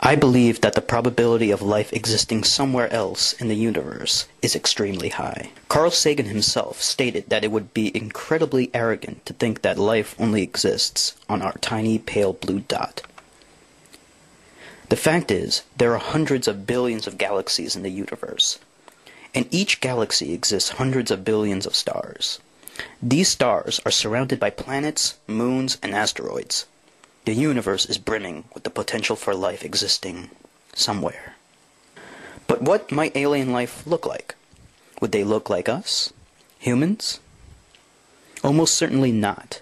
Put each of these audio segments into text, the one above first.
I believe that the probability of life existing somewhere else in the universe is extremely high. Carl Sagan himself stated that it would be incredibly arrogant to think that life only exists on our tiny pale blue dot. The fact is, there are hundreds of billions of galaxies in the universe. In each galaxy exists hundreds of billions of stars. These stars are surrounded by planets, moons, and asteroids. The universe is brimming with the potential for life existing somewhere. But what might alien life look like? Would they look like us? Humans? Almost certainly not.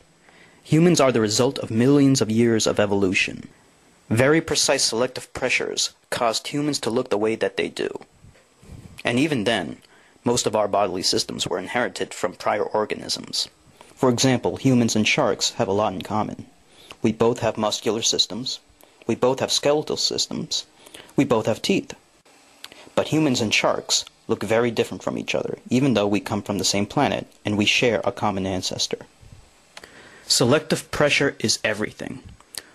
Humans are the result of millions of years of evolution. Very precise selective pressures caused humans to look the way that they do. And even then, most of our bodily systems were inherited from prior organisms. For example, humans and sharks have a lot in common. We both have muscular systems. We both have skeletal systems. We both have teeth. But humans and sharks look very different from each other, even though we come from the same planet and we share a common ancestor. Selective pressure is everything.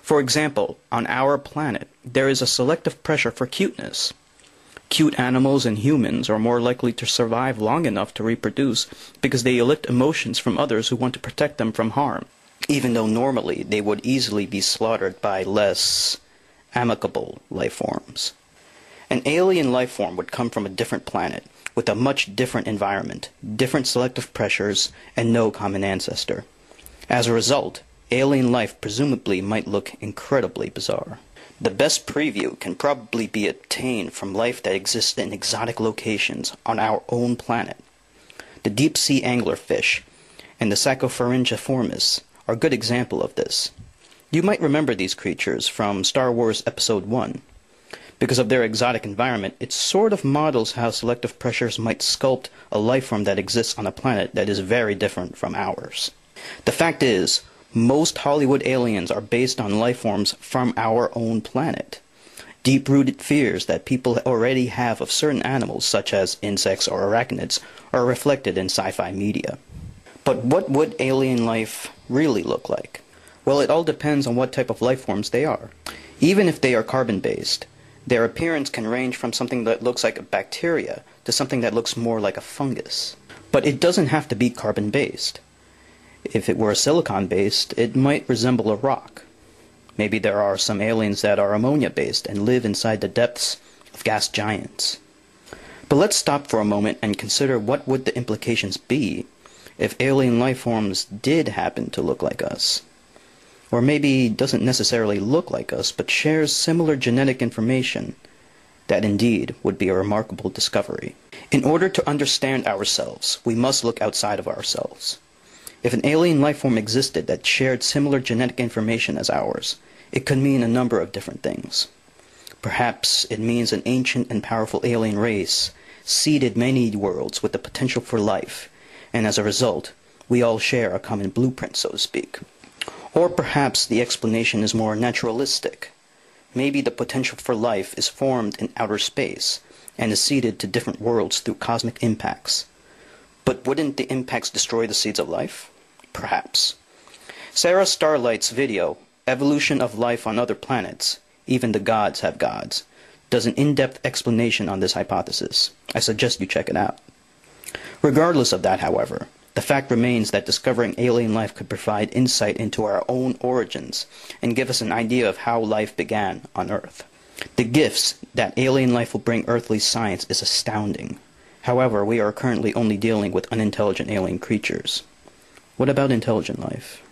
For example, on our planet, there is a selective pressure for cuteness. Cute animals and humans are more likely to survive long enough to reproduce because they elicit emotions from others who want to protect them from harm, even though normally they would easily be slaughtered by less amicable life forms. An alien life form would come from a different planet, with a much different environment, different selective pressures, and no common ancestor. As a result, alien life presumably might look incredibly bizarre. The best preview can probably be obtained from life that exists in exotic locations on our own planet. The deep-sea anglerfish and the Saccharopharyngiformis are a good example of this. You might remember these creatures from Star Wars Episode 1. Because of their exotic environment, it sort of models how selective pressures might sculpt a life form that exists on a planet that is very different from ours. The fact is, most Hollywood aliens are based on life forms from our own planet. Deep-rooted fears that people already have of certain animals, such as insects or arachnids, are reflected in sci-fi media. But what would alien life really look like? Well, it all depends on what type of life forms they are. Even if they are carbon-based, their appearance can range from something that looks like a bacteria to something that looks more like a fungus. But it doesn't have to be carbon-based. If it were silicon-based, it might resemble a rock. Maybe there are some aliens that are ammonia-based and live inside the depths of gas giants. But let's stop for a moment and consider what would the implications be if alien life forms did happen to look like us. Or maybe doesn't necessarily look like us, but shares similar genetic information. That indeed would be a remarkable discovery. In order to understand ourselves, we must look outside of ourselves. If an alien life form existed that shared similar genetic information as ours, it could mean a number of different things. Perhaps it means an ancient and powerful alien race seeded many worlds with the potential for life, and as a result, we all share a common blueprint, so to speak. Or perhaps the explanation is more naturalistic. Maybe the potential for life is formed in outer space and is seeded to different worlds through cosmic impacts. But wouldn't the impacts destroy the seeds of life? Perhaps. Sarah Starlight's video, Evolution of Life on Other Planets, Even the Gods Have Gods, does an in-depth explanation on this hypothesis. I suggest you check it out. Regardless of that, however, the fact remains that discovering alien life could provide insight into our own origins and give us an idea of how life began on Earth. The gifts that alien life will bring earthly science is astounding. However, we are currently only dealing with unintelligent alien creatures. What about intelligent life?